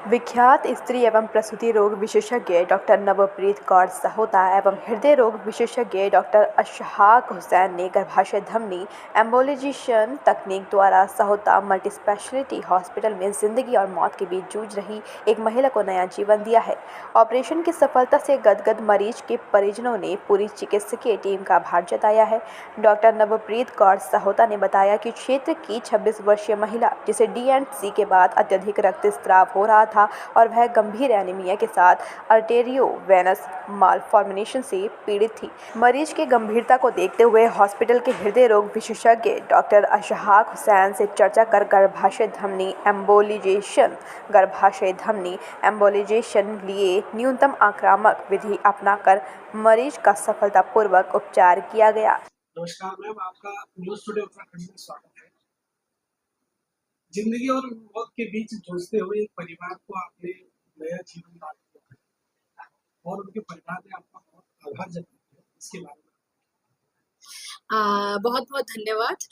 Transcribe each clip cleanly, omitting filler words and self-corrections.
विख्यात स्त्री एवं प्रसूति रोग विशेषज्ञ डॉक्टर नवप्रीत कौर सहोता एवं हृदय रोग विशेषज्ञ डॉक्टर अशफाक हुसैन ने गर्भाशय धमनी एम्बोलिजेशन तकनीक द्वारा सहोता मल्टी स्पेशलिटी हॉस्पिटल में जिंदगी और मौत के बीच जूझ रही एक महिला को नया जीवन दिया है। ऑपरेशन की सफलता से गदगद मरीज के परिजनों ने पूरी चिकित्सकीय टीम का आभार जताया है। डॉक्टर नवप्रीत कौर सहोता ने बताया कि क्षेत्र की 26 वर्षीय महिला जिसे डी&सी के बाद अत्यधिक रक्तस्राव हो रहा था और वह गंभीर एनीमिया के साथ आर्टेरियोवेनस मालफॉर्मेशन से पीड़ित थी। मरीज की गंभीरता को देखते हुए हॉस्पिटल के हृदय रोग विशेषज्ञ डॉक्टर अशफाक हुसैन से चर्चा कर गर्भाशय धमनी एम्बोलिजेशन लिए न्यूनतम आक्रामक विधि अपनाकर मरीज का सफलतापूर्वक उपचार किया गया। नमस्कार मैम, आपका न्यूज़ टुडे उत्तराखंड में स्वागत है। जिंदगी और मौत के बीच जूझते हुए एक परिवार को आपने नया जीवन दान किया और उनके परिवार ने आपका बहुत आभार जताया है। इसके बारे में बहुत बहुत धन्यवाद।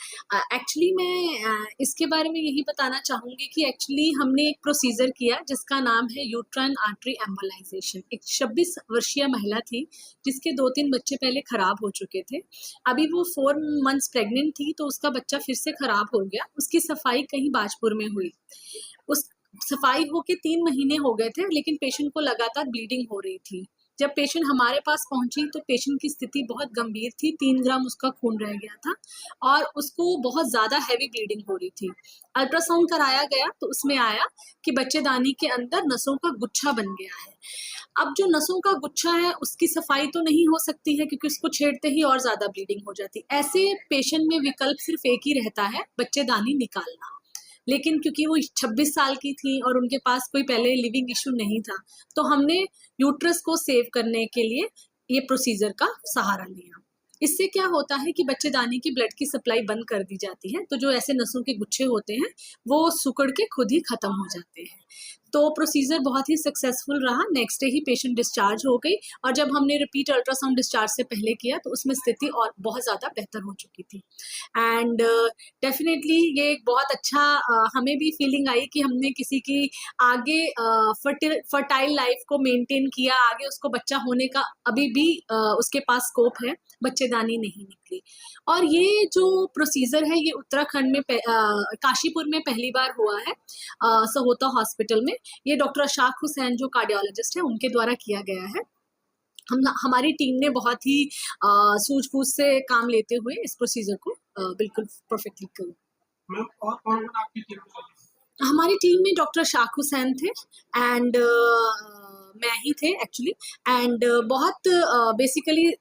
एक्चुअली मैं इसके बारे में यही बताना चाहूँगी कि एक्चुअली हमने एक प्रोसीजर किया जिसका नाम है यूट्राइन आर्टरी एम्बोलाइजेशन। एक 26 वर्षीय महिला थी जिसके 2-3 बच्चे पहले ख़राब हो चुके थे। अभी वो 4 मंथ्स प्रेग्नेंट थी तो उसका बच्चा फिर से ख़राब हो गया। उसकी सफाई कहीं बाजपुर में हुई। उस सफाई होके 3 महीने हो गए थे लेकिन पेशेंट को लगातार ब्लीडिंग हो रही थी। जब पेशेंट हमारे पास पहुंची तो पेशेंट की स्थिति बहुत गंभीर थी। 3 ग्राम उसका खून रह गया था और उसको बहुत ज़्यादा हैवी ब्लीडिंग हो रही थी। अल्ट्रासाउंड कराया गया तो उसमें आया कि बच्चेदानी के अंदर नसों का गुच्छा बन गया है। अब जो नसों का गुच्छा है उसकी सफाई तो नहीं हो सकती है क्योंकि उसको छेड़ते ही और ज़्यादा ब्लीडिंग हो जाती। ऐसे पेशेंट में विकल्प सिर्फ एक ही रहता है, बच्चेदानी निकालना। लेकिन क्योंकि वो 26 साल की थी और उनके पास कोई पहले लिविंग इशू नहीं था तो हमने यूट्रस को सेव करने के लिए ये प्रोसीजर का सहारा लिया। इससे क्या होता है कि बच्चेदानी की ब्लड की सप्लाई बंद कर दी जाती है तो जो ऐसे नसों के गुच्छे होते हैं वो सिकुड़ के खुद ही खत्म हो जाते हैं। तो प्रोसीजर बहुत ही सक्सेसफुल रहा। नेक्स्ट डे ही पेशेंट डिस्चार्ज हो गई और जब हमने रिपीट अल्ट्रासाउंड डिस्चार्ज से पहले किया तो उसमें स्थिति और बहुत ज़्यादा बेहतर हो चुकी थी। एंड डेफिनेटली ये एक बहुत अच्छा हमें भी फीलिंग आई कि हमने किसी की आगे फर्टाइल लाइफ को मेंटेन किया, आगे उसको बच्चा होने का अभी भी उसके पास स्कोप है, बच्चेदानी नहीं निकली। और ये जो प्रोसीजर है ये उत्तराखंड में काशीपुर में पहली बार हुआ है सहोता हॉस्पिटल में। ये डॉक्टर अशफाक हुसैन जो कार्डियोलॉजिस्ट है उनके द्वारा किया गया है। हमारी टीम ने बहुत ही सूझबूझ से काम लेते हुए इस प्रोसीजर को बिल्कुल परफेक्टली किया। और कौन आपकी टीम में? हमारी टीम में डॉक्टर अशफाक हुसैन थे एंड मैं ही थे एक्चुअली। एंड बहुत बेसिकली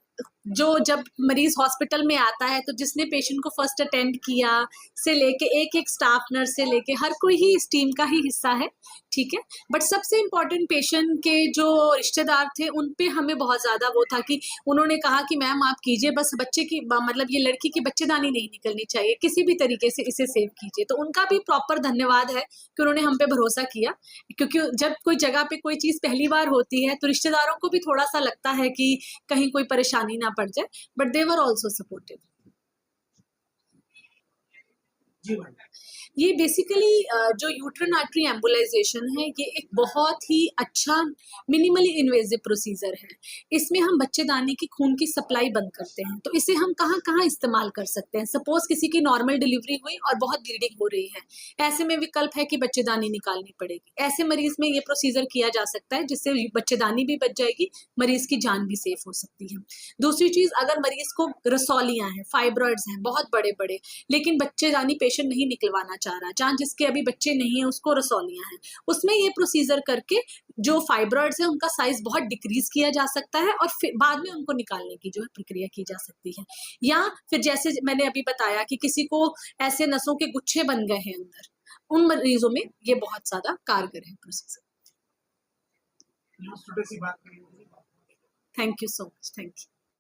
जब मरीज हॉस्पिटल में आता है तो जिसने पेशेंट को फर्स्ट अटेंड किया से लेके एक स्टाफ नर्स से लेके हर कोई ही इस टीम का ही हिस्सा है, ठीक है। बट सबसे इम्पोर्टेंट पेशेंट के जो रिश्तेदार थे उन पे हमें बहुत ज़्यादा वो था कि उन्होंने कहा कि मैम आप कीजिए, बस बच्चे की मतलब ये लड़की की बच्चेदानी नहीं निकलनी चाहिए, किसी भी तरीके से इसे सेव कीजिए। तो उनका भी प्रॉपर धन्यवाद है कि उन्होंने हम पे भरोसा किया, क्योंकि जब कोई जगह पे कोई चीज़ पहली बार होती है तो रिश्तेदारों को भी थोड़ा सा लगता है कि कहीं कोई परेशानी ना पड़ जाए, but they were also supportive. ये बेसिकली जो यूट्राइन आर्टरी एम्बोलाइजेशन है ये एक बहुत ही अच्छा मिनिमली इन्वेजिव प्रोसीजर है। इसमें हम बच्चेदानी की खून की सप्लाई बंद करते हैं। तो इसे हम कहाँ कहाँ इस्तेमाल कर सकते हैं। सपोज किसी की नॉर्मल डिलीवरी हुई और बहुत ब्लीडिंग हो रही है, ऐसे में विकल्प है कि बच्चेदानी निकालनी पड़ेगी। ऐसे मरीज में ये प्रोसीजर किया जा सकता है जिससे बच्चेदानी भी बच जाएगी, मरीज की जान भी सेफ हो सकती है। दूसरी चीज, अगर मरीज को रसौलियां हैं, फाइब्रॉइड्स हैं बहुत बड़े बड़े, लेकिन बच्चेदानी पेशेंट नहीं निकलवाना चाह रहा, जहाँ जिसके अभी बच्चे नहीं है उसको रसौलियां हैं, उसमें ये प्रोसीजर करके जो फाइब्रॉइड्स है उनका साइज बहुत डिक्रीज किया जा सकता है और फिर बाद में उनको निकालने की जो है प्रक्रिया की जा सकती है। या फिर जैसे मैंने अभी बताया कि किसी को ऐसे नसों के गुच्छे बन गए हैं अंदर, उन मरीजों में ये बहुत ज्यादा कारगर है procedure. Thank you so much. Thank you.